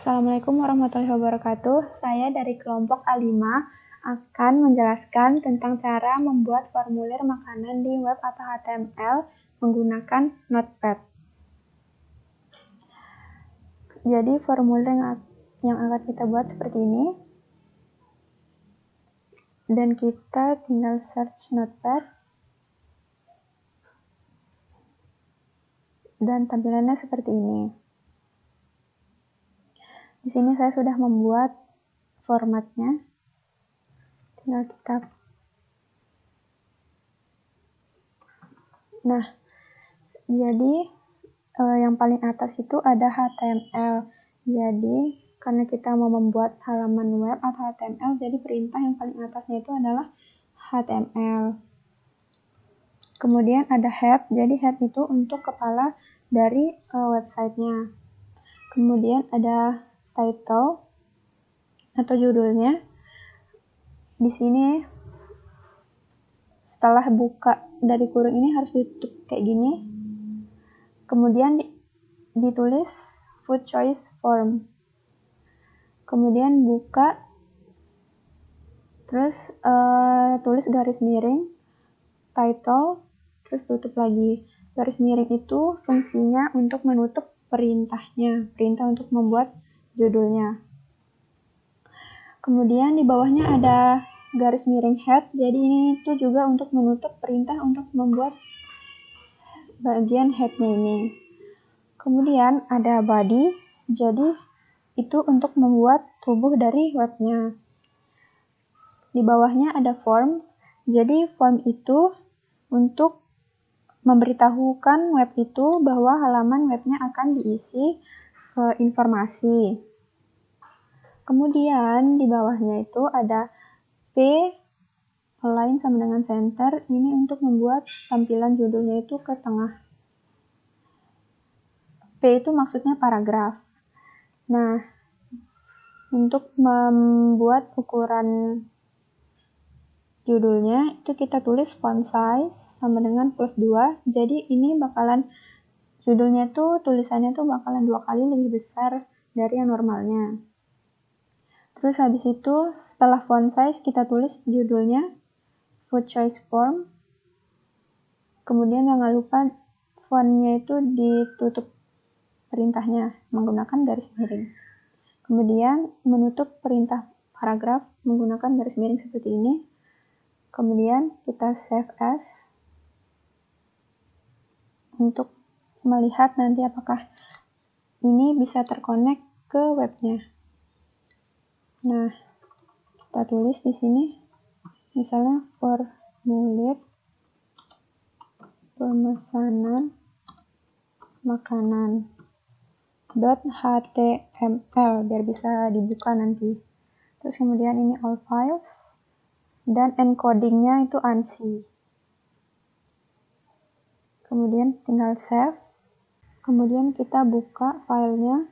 Assalamualaikum warahmatullahi wabarakatuh. Saya dari kelompok A5 akan menjelaskan tentang cara membuat formulir makanan di web atau HTML menggunakan Notepad. Jadi formulir yang akan kita buat seperti ini. Dan kita tinggal search Notepad. Dan tampilannya seperti ini. Di sini saya sudah membuat formatnya. Tinggal kita. Nah, jadi yang paling atas itu ada HTML. Jadi, karena kita mau membuat halaman web atau HTML, jadi perintah yang paling atasnya itu adalah HTML. Kemudian ada head, jadi head itu untuk kepala dari websitenya. Kemudian ada title atau judulnya. Di sini setelah buka dari kurung ini harus ditutup kayak gini. Kemudian ditulis food choice form. Kemudian buka, terus tulis garis miring, title, terus tutup lagi. Garis miring itu fungsinya untuk menutup perintahnya, perintah untuk membuat judulnya. Kemudian di bawahnya ada garis miring head, jadi ini itu juga untuk menutup perintah untuk membuat bagian headnya ini. Kemudian ada body, jadi itu untuk membuat tubuh dari webnya. Di bawahnya ada form, jadi form itu untuk memberitahukan web itu bahwa halaman webnya akan diisi informasi. Kemudian di bawahnya itu ada P, align sama dengan center, ini untuk membuat tampilan judulnya itu ke tengah. P itu maksudnya paragraf. Nah, untuk membuat ukuran judulnya itu kita tulis font size sama dengan +2. Jadi ini bakalan judulnya tuh tulisannya tuh bakalan 2 kali lebih besar dari yang normalnya. Terus habis itu setelah font size kita tulis judulnya food choice form. Kemudian jangan lupa fontnya itu ditutup perintahnya menggunakan garis miring. Kemudian menutup perintah paragraf menggunakan garis miring seperti ini. Kemudian kita save as untuk melihat nanti apakah ini bisa terkonek ke webnya. Nah, kita tulis di sini misalnya formulir pemesanan makanan .html biar bisa dibuka nanti. Terus kemudian ini all files dan encodingnya itu ANSI. Kemudian tinggal save. Kemudian kita buka filenya.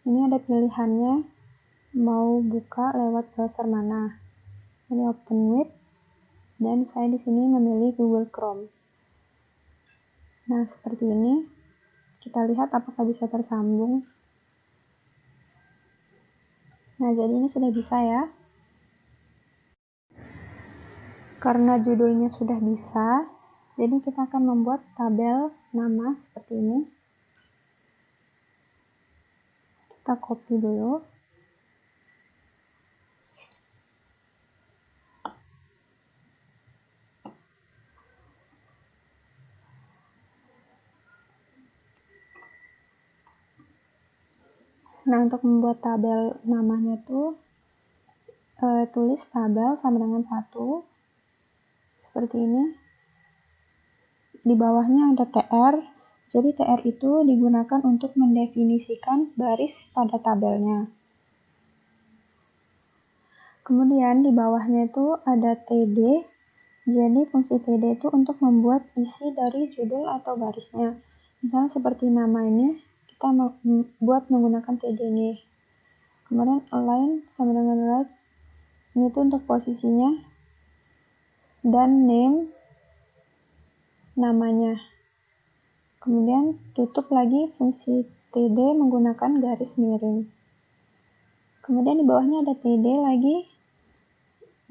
Ini ada pilihannya mau buka lewat browser mana. Ini open with, dan saya di sini memilih Google Chrome. Nah, seperti ini. Kita lihat apakah bisa tersambung. Nah, jadi ini sudah bisa ya. Karena judulnya sudah bisa, jadi kita akan membuat tabel nama seperti ini. Kita copy dulu. Nah, untuk membuat tabel namanya tuh tulis tabel sama dengan 1 seperti ini. Di bawahnya ada TR, jadi TR itu digunakan untuk mendefinisikan baris pada tabelnya. Kemudian di bawahnya itu ada TD, jadi fungsi TD itu untuk membuat isi dari judul atau barisnya. Misalnya seperti nama ini, kita buat menggunakan TD ini. Kemudian align sama dengan right, ini tuh untuk posisinya, dan name namanya. Kemudian tutup lagi fungsi TD menggunakan garis miring. Kemudian di bawahnya ada TD lagi,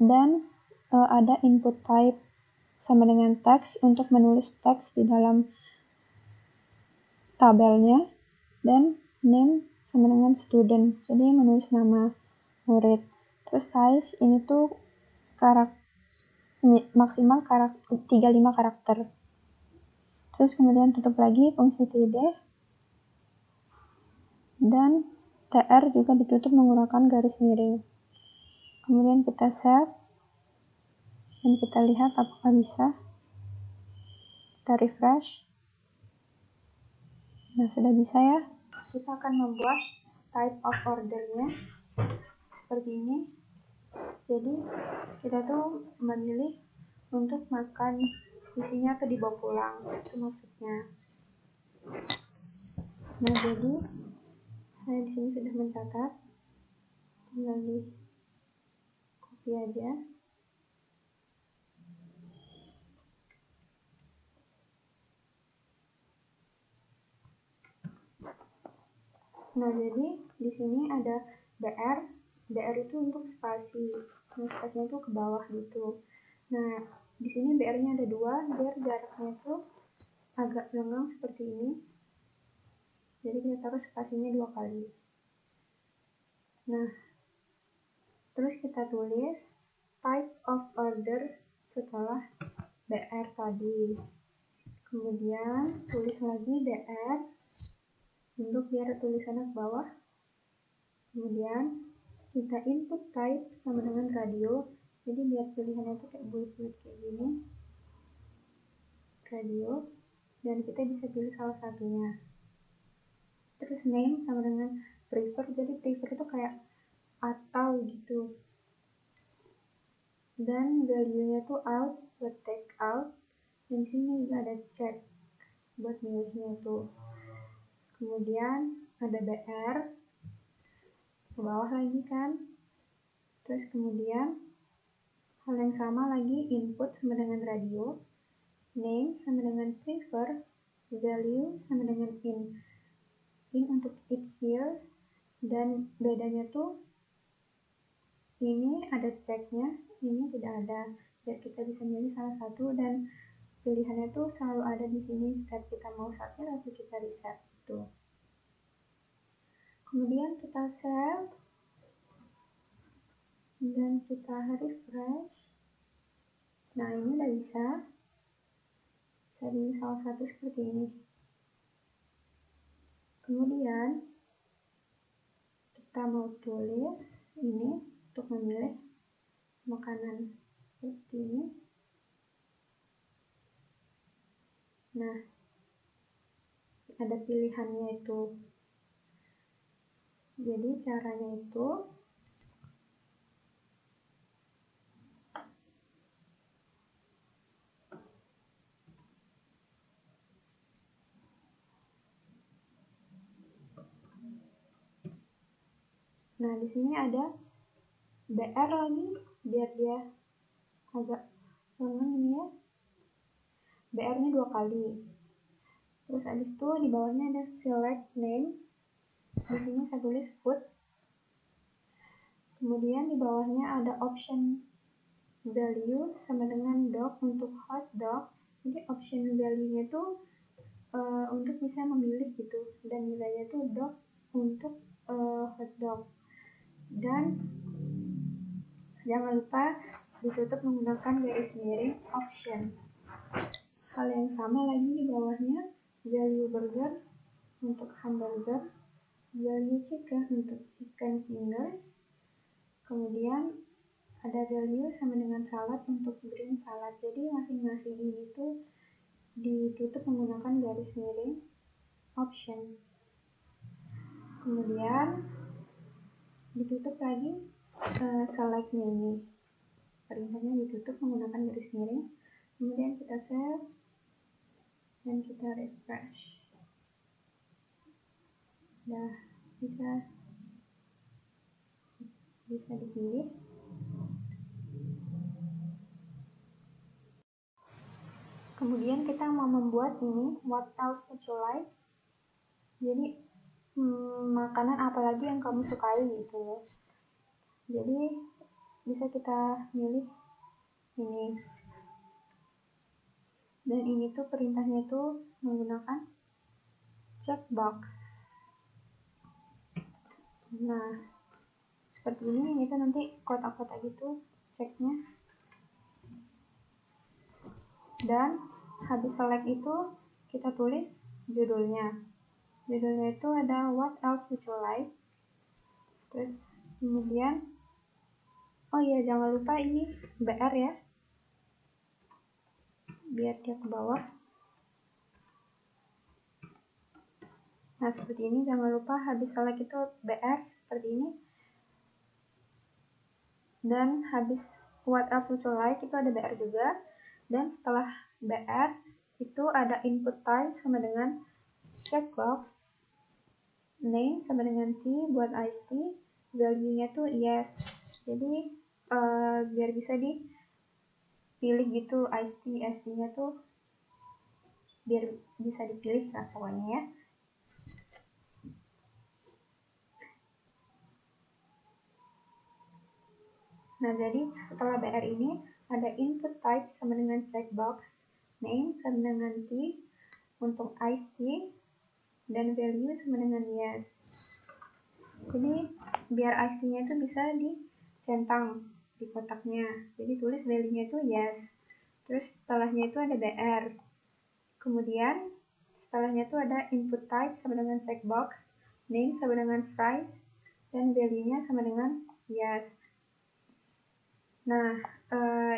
dan ada input type sama dengan teks untuk menulis teks di dalam tabelnya, dan name sama dengan student, jadi menulis nama murid. Terus size ini tuh maksimal 35 karakter. Terus kemudian tutup lagi fungsi TD, dan TR juga ditutup menggunakan garis miring. Kemudian kita save dan kita lihat apakah bisa. Kita refresh. Nah, sudah bisa ya. Kita akan membuat type of ordernya seperti ini. Jadi kita tuh memilih untuk makan isinya atau dibawa pulang, itu maksudnya. Nah, jadi saya di sini sudah mencatat, tinggal di copy aja. Nah, jadi di sini ada BR. BR itu untuk spasi. Nah, spasinya itu ke bawah gitu. Nah, di sini BR-nya ada 2, biar jaraknya itu agak lenggang seperti ini. Jadi kita taruh spasinya 2 kali. Nah, terus kita tulis type of order setelah BR tadi. Kemudian tulis lagi BR untuk biar tulisannya ke bawah. Kemudian kita input type sama dengan radio, jadi biar pilihannya itu kayak bulat-bulat kayak gini, radio, dan kita bisa pilih salah satunya. Terus name sama dengan prefer, jadi prefer itu kayak atau gitu, dan value nya tuh out buat take out, dan sini juga ada check buat milihnya tuh. Kemudian ada BR ke bawah lagi kan. Terus kemudian hal yang sama lagi, input sama dengan radio, name sama dengan prefer, value sama dengan in untuk it here, dan bedanya tuh ini ada checknya, ini tidak ada, jadi kita bisa milih salah satu, dan pilihannya tuh selalu ada di sini setiap kita mau submit atau kita reset tuh. Kemudian kita save dan kita refresh. Nah, ini udah bisa. Saya pilih salah satu seperti ini. Kemudian kita mau tulis ini untuk memilih makanan seperti ini. Nah, ada pilihannya itu. Jadi caranya itu nah, di sini ada BR lagi biar dia agak lengang ini ya. BR-nya 2 kali. Terus habis itu di bawahnya ada select name. Di sini saya tulis food. Kemudian di bawahnya ada option value sama dengan dog untuk hot dog. Jadi option value-nya itu untuk bisa memilih gitu, dan nilainya itu dog untuk hot dog. Dan jangan lupa ditutup menggunakan garis miring option. Hal yang sama lagi di bawahnya, value burger untuk hamburger, value chicken untuk chicken fingers. Kemudian ada value sama dengan salad untuk green salad. Jadi masing-masing ini tuh ditutup menggunakan garis miring option. Kemudian ditutup lagi selectnya ini, perintahnya ditutup menggunakan garis miring. Kemudian kita save dan kita refresh. Nah, bisa dipilih. Kemudian kita mau membuat ini what else would you like. Jadi makanan apa lagi yang kamu sukai gitu ya. Jadi bisa kita milih ini. Dan ini tuh perintahnya itu menggunakan checkbox. Nah, seperti ini itu nanti kotak-kotak gitu ceknya. Dan habis select itu kita tulis judulnya. Judulnya itu ada what else would you like. Terus kemudian oh iya, jangan lupa ini BR ya, biar dia ke bawah. Nah seperti ini, jangan lupa habis select itu BR seperti ini. Dan habis what else would you like itu ada BR juga. Dan setelah BR itu ada input type sama dengan checkbox, name sama dengan T buat iced tea, value-nya tuh yes. Jadi biar bisa dipilih gitu iced tea-nya tuh biar bisa dipilih lah pokoknya ya. Nah jadi setelah BR ini ada input type sama dengan checkbox, name sama dengan T untuk iced tea, dan value sama dengan yes. Jadi biar iced tea-nya itu bisa dicentang di kotaknya. Jadi tulis value-nya itu yes. Terus setelahnya itu ada BR. Kemudian setelahnya itu ada input type sama dengan checkbox, name sama dengan price, dan value-nya sama dengan yes. Nah,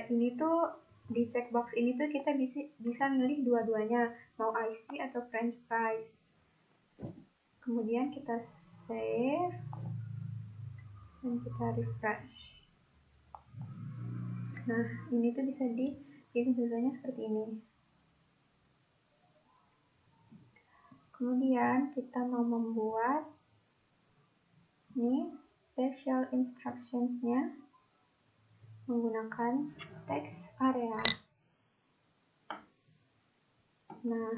ini tuh di checkbox ini tuh kita bisa milih dua-duanya, mau iced tea atau french fries. Kemudian kita save dan kita refresh. Nah, ini tuh bisa dipilih dua-duanya seperti ini. Kemudian kita mau membuat ini special instructions-nya menggunakan text area. Nah,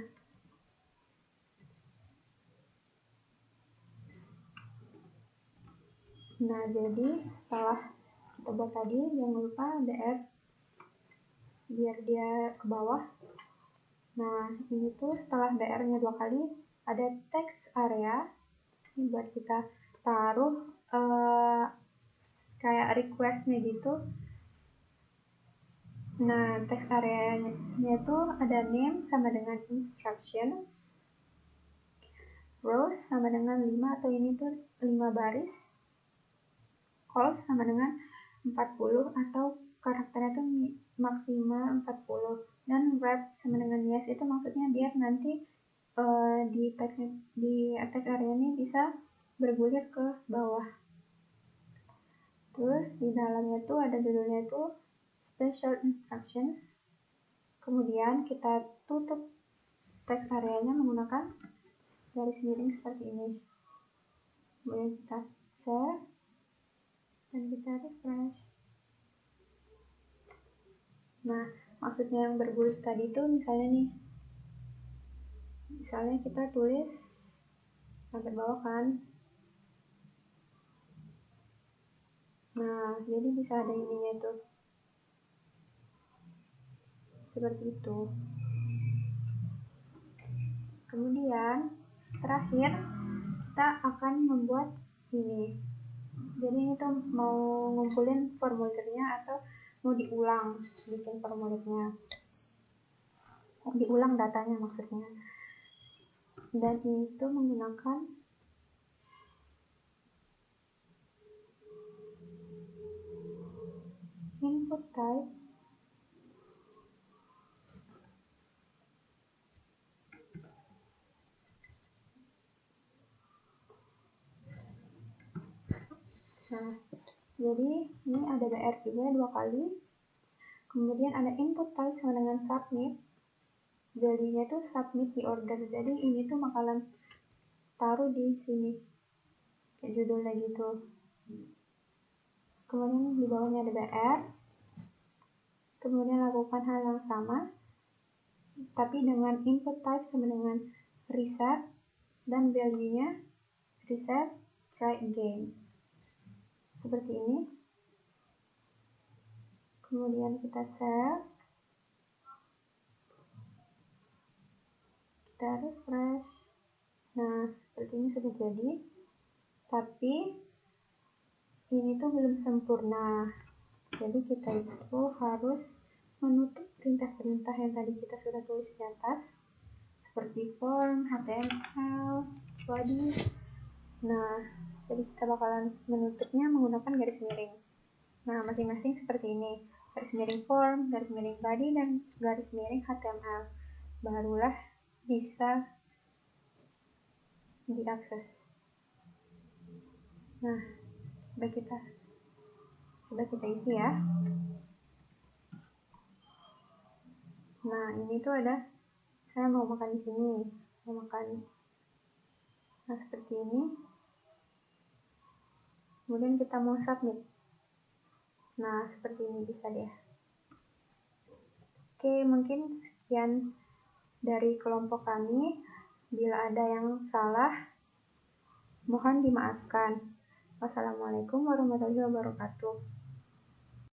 jadi setelah kita buat tadi, jangan lupa BR biar dia ke bawah. Nah, ini tuh setelah BR-nya 2 kali ada text area. Ini buat kita taruh kayak request-nya gitu. Nah, text area-nya tuh ada name sama dengan instructions, rows sama dengan 5 atau ini tuh 5 baris, calls sama dengan 40 atau karakternya tuh maksimal 40, dan wrap sama dengan yes itu maksudnya biar nanti di text area ini bisa bergulir ke bawah. Terus di dalamnya tuh ada judulnya tuh special instructions. Kemudian kita tutup text areanya menggunakan garis miring seperti ini. Kemudian kita save dan kita refresh. Nah, maksudnya yang bergulir tadi itu misalnya kita tulis sampai bawah kan. Nah, jadi bisa ada ininya tuh. Seperti itu. Kemudian, terakhir kita akan membuat ini. Jadi ini tuh mau ngumpulin formulirnya atau mau diulang bikin formulirnya. Diulang datanya maksudnya. Dan ini tuh menggunakan input type Nah, jadi ini ada BR juga 2 kali. Kemudian ada input type sama dengan submit. Value-nya tuh submit di order. Jadi ini tuh bakalan taruh di sini kayak judulnya gitu. Kemudian di bawahnya ada BR. Kemudian lakukan hal yang sama. tapi dengan input type sama dengan reset, dan value-nya reset, try again. Seperti ini. Kemudian kita save. Kita refresh. Nah, seperti ini sudah jadi. Tapi ini tuh belum sempurna. Jadi kita itu harus menutup perintah-perintah yang tadi kita sudah tulis di atas, seperti form, HTML, body. Nah, jadi kita bakalan menutupnya menggunakan garis miring. Nah, masing-masing seperti ini. Garis miring form, garis miring body, dan garis miring HTML. Barulah bisa diakses. Nah, coba kita isi ya. Nah, ini tuh ada, saya mau makan di sini, mau makan. Nah, seperti ini. Kemudian kita mau submit. Nah, seperti ini bisa deh. Oke, mungkin sekian dari kelompok kami. Bila ada yang salah, mohon dimaafkan. Wassalamualaikum warahmatullahi wabarakatuh.